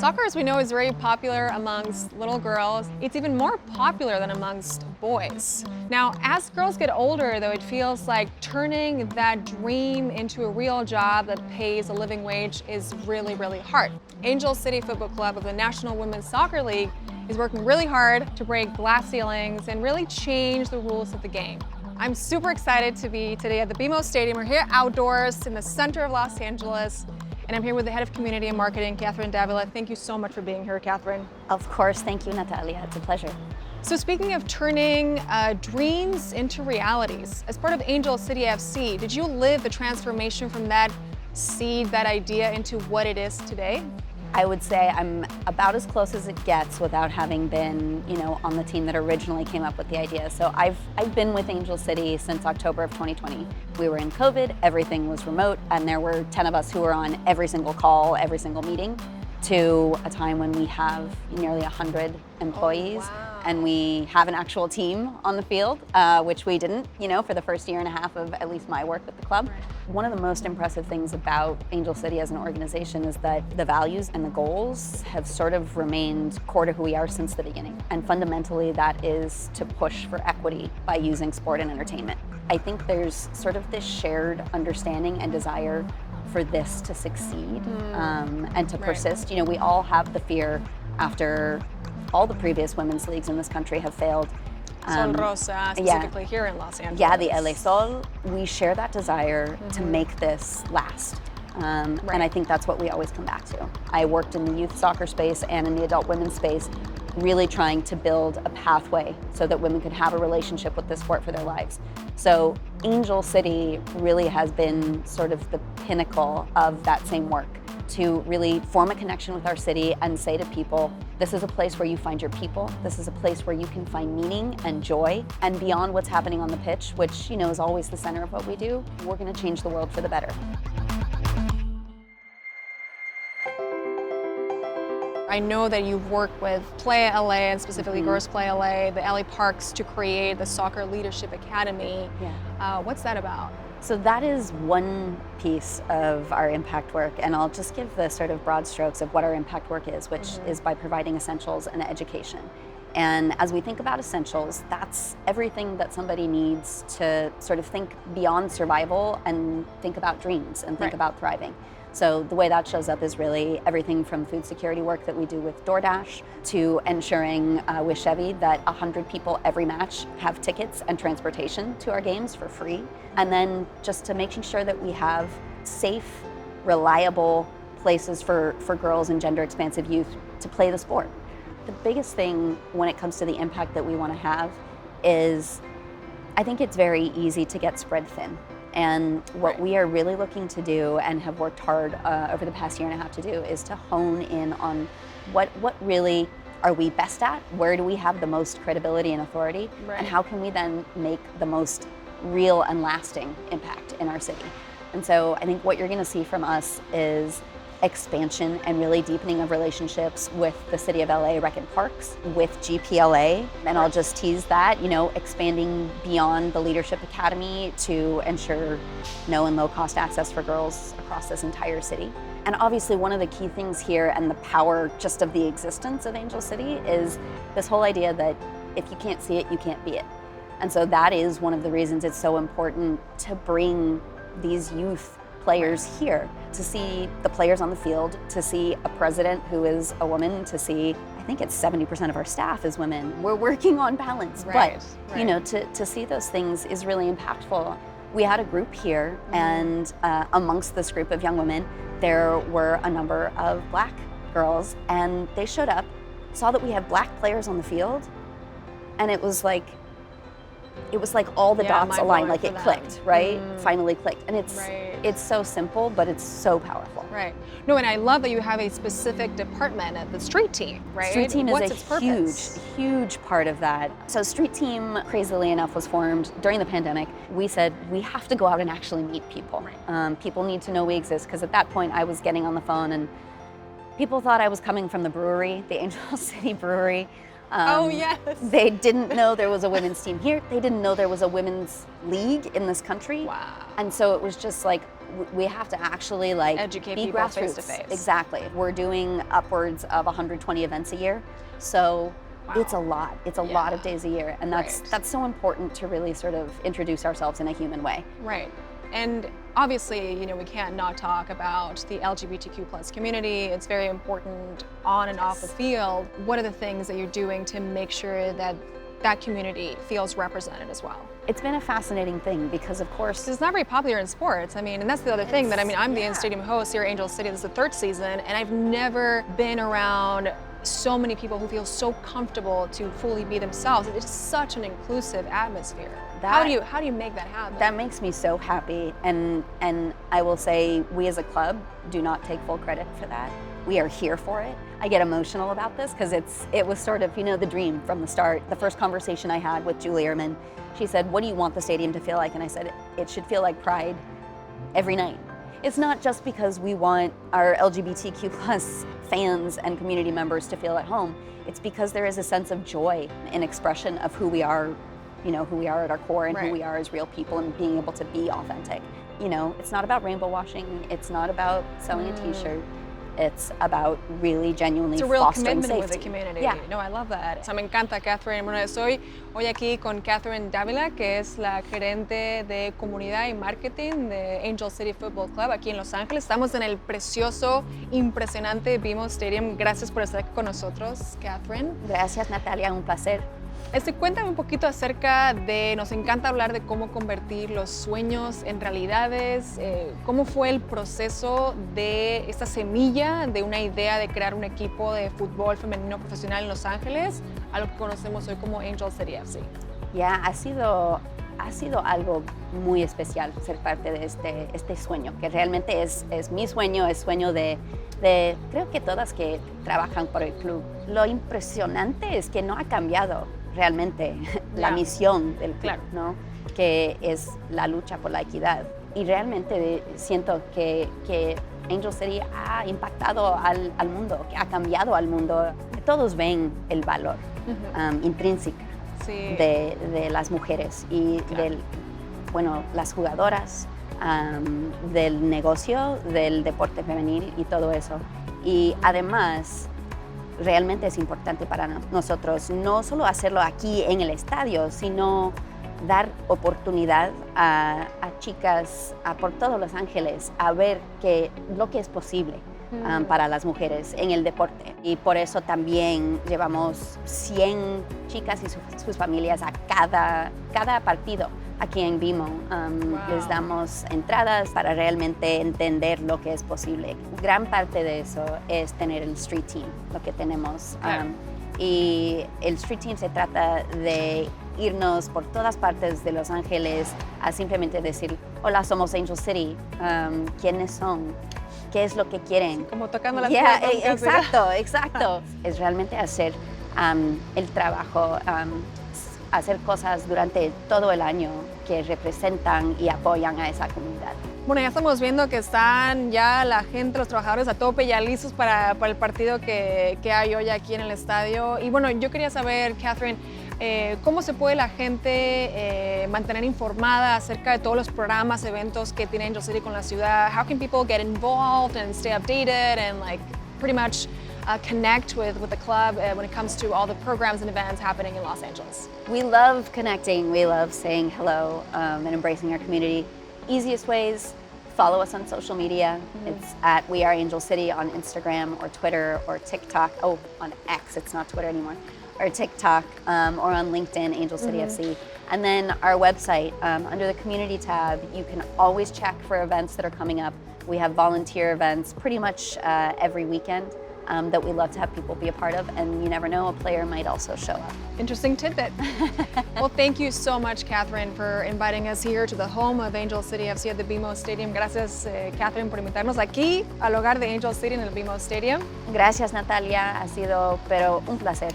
Soccer, as we know, is very popular amongst little girls. It's even more popular than amongst boys. Now, as girls get older, though, it feels like turning that dream into a real job that pays a living wage is really, really hard. Angel City Football Club of the National Women's Soccer League is working really hard to break glass ceilings and really change the rules of the game. I'm super excited to be today at the BMO Stadium. We're here outdoors in the center of Los Angeles. And I'm here with the head of community and marketing, Dávila. Thank you so much for being here, Catherine. Of course, thank you, Natalia. It's a pleasure. So speaking of turning dreams into realities, as part of Angel City FC, did you live the transformation from that seed, that idea, into what it is today? I would say I'm about as close as it gets without having been, on the team that originally came up with the idea. So I've been with Angel City since October of 2020. We were in COVID, everything was remote, and there were 10 of us who were on every single call, every single meeting, to a time when we have nearly 100 employees. Oh, wow. And we have an actual team on the field, which we didn't, for the first year and a half of at least my work with the club. Right. One of the most impressive things about Angel City as an organization is that the values and the goals have sort of remained core to who we are since the beginning. And fundamentally, that is to push for equity by using sport and entertainment. I think there's sort of this shared understanding and desire for this to succeed and to persist. We all have the fear after all the previous women's leagues in this country have failed. Sol Rosa, specifically here in Los Angeles. Yeah, the LA Sol. We share that desire to make this last. And I think that's what we always come back to. I worked in the youth soccer space and in the adult women's space, really trying to build a pathway so that women could have a relationship with this sport for their lives. So Angel City really has been sort of the pinnacle of that same work, to really form a connection with our city and say to people, this is a place where you find your people. This is a place where you can find meaning and joy. And beyond what's happening on the pitch, which is always the center of what we do, we're going to change the world for the better. I know that you've worked with Play LA and specifically Girls Play LA, the LA Parks, to create the Soccer Leadership Academy. Yeah. What's that about? So that is one piece of our impact work, and I'll just give the sort of broad strokes of what our impact work is, which is by providing essentials and education. And as we think about essentials, that's everything that somebody needs to sort of think beyond survival and think about dreams and think about thriving. So the way that shows up is really everything from food security work that we do with DoorDash to ensuring with Chevy that 100 people every match have tickets and transportation to our games for free. And then just to making sure that we have safe, reliable places for girls and gender expansive youth to play the sport. The biggest thing when it comes to the impact that we want to have is, I think it's very easy to get spread thin. And what we are really looking to do and have worked hard over the past year and a half to do is to hone in on what really are we best at, where do we have the most credibility and authority, and how can we then make the most real and lasting impact in our city. And so I think what you're going to see from us is expansion and really deepening of relationships with the City of LA Rec and Parks, with GPLA, and I'll just tease that, expanding beyond the Leadership Academy to ensure no and low cost access for girls across this entire city. And obviously one of the key things here, and the power just of the existence of Angel City, is this whole idea that if you can't see it, you can't be it. And so that is one of the reasons it's so important to bring these youth players here, to see the players on the field, to see a president who is a woman, to see, I think it's 70% of our staff is women. We're working on balance, but to see those things is really impactful. We had a group here, and amongst this group of young women, there were a number of Black girls, and they showed up, saw that we had Black players on the field, and it was like all the dots aligned, like it clicked, right? Finally clicked. And it's so simple, but it's so powerful. Right. No, and I love that you have a specific department at the street team, right? Street team What's is its a purpose? huge part of that. So street team, crazily enough, was formed during the pandemic. We said, we have to go out and actually meet people. People need to know we exist, because at that point I was getting on the phone and people thought I was coming from the brewery, the Angel City Brewery. Oh, yes. They didn't know there was a women's team here. They didn't know there was a women's league in this country. Wow. And so it was just like, we have to actually like Educate be people grassroots. face to face. Exactly. We're doing upwards of 120 events a year, so Wow. it's a lot. It's a lot of days a year, and Right. that's so important to really sort of introduce ourselves in a human way. Right. And obviously, we can't not talk about the LGBTQ plus community. It's very important on and off the field. What are the things that you're doing to make sure that that community feels represented as well? It's been a fascinating thing because, of course, It's not very popular in sports. And that's the other thing that, I'm the in-stadium host here at Angel City. This is the third season, and I've never been around so many people who feel so comfortable to fully be themselves. It's such an inclusive atmosphere. How do you make that happen? that makes me so happy, and I will say we as a club do not take full credit for that. We are here for it. I get emotional about this because it was sort of, the dream from the start. The first conversation I had with Julie Ehrman, she said, "What do you want the stadium to feel like?" And I said, "It should feel like pride every night." It's not just because we want our LGBTQ plus fans and community members to feel at home. It's because there is a sense of joy and expression of who we are, who we are at our core and Right. who we are as real people and being able to be authentic. It's not about rainbow washing. It's not about selling a t-shirt. It's about really genuinely It's a real fostering commitment safety. with the community. Yeah. No, I love that. O sea, me encanta, Catherine. Bueno, estoy hoy aquí con Catherine Dávila, que es la gerente de comunidad y marketing de Angel City Football Club aquí en Los Ángeles. Estamos en el precioso, impresionante BMO Stadium. Gracias por estar aquí con nosotros, Catherine. Gracias, Natalia, un placer. Cuéntame un poquito acerca nos encanta hablar de cómo convertir los sueños en realidades. ¿Cómo fue el proceso de esta semilla de una idea de crear un equipo de fútbol femenino profesional en Los Ángeles a lo que conocemos hoy como Angel City FC? Ya, ha sido algo muy especial ser parte de este sueño, que realmente es mi sueño, es sueño de creo que todas que trabajan por el club. Lo impresionante es que no ha cambiado realmente la misión del club, Claro. ¿no? Que es la lucha por la equidad. Y realmente siento que Angel City ha impactado al mundo, que ha cambiado al mundo. Todos ven el valor intrínseco Sí. de las mujeres y las jugadoras, del negocio, del deporte femenil y todo eso. Y además, realmente es importante para nosotros no solo hacerlo aquí en el estadio, sino dar oportunidad a chicas por todos Los Ángeles a ver lo que es posible para las mujeres en el deporte. Y por eso también llevamos 100 chicas y sus familias a cada partido aquí en BMO. Les damos entradas para realmente entender lo que es posible. Gran parte de eso es tener el Street Team, lo que tenemos. Claro. Y el Street Team se trata de irnos por todas partes de Los Ángeles a simplemente decir, hola, somos Angel City, ¿quiénes son? ¿Qué es lo que quieren? Como tocando las Yeah, puertas. exacto. Es realmente hacer el trabajo, hacer cosas durante todo el año que representan y apoyan a esa comunidad. Bueno, ya estamos viendo que están ya la gente, los trabajadores a tope, ya listos para el partido que hay hoy aquí en el estadio. Y bueno, yo quería saber, Catherine, ¿cómo se puede la gente mantener informada acerca de todos los programas, eventos que tiene Angel City con la ciudad? How can people get involved and stay updated and pretty much connect with the club when it comes to all the programs and events happening in Los Angeles? We love connecting. We love saying hello and embracing our community. Easiest ways, follow us on social media. It's at We Are Angel City on Instagram or Twitter or TikTok. Oh, on X, it's not Twitter anymore. Or TikTok or on LinkedIn, Angel City FC. And then our website, under the community tab, you can always check for events that are coming up. We have volunteer events pretty much every weekend that we love to have people be a part of, and you never know, a player might also show up. Interesting tidbit. Well, thank you so much, Catherine, for inviting us here to the home of Angel City FC at the BMO Stadium. Gracias, Catherine, por invitarnos aquí al hogar de Angel City en el BMO Stadium. Gracias, Natalia. Ha sido, pero un placer.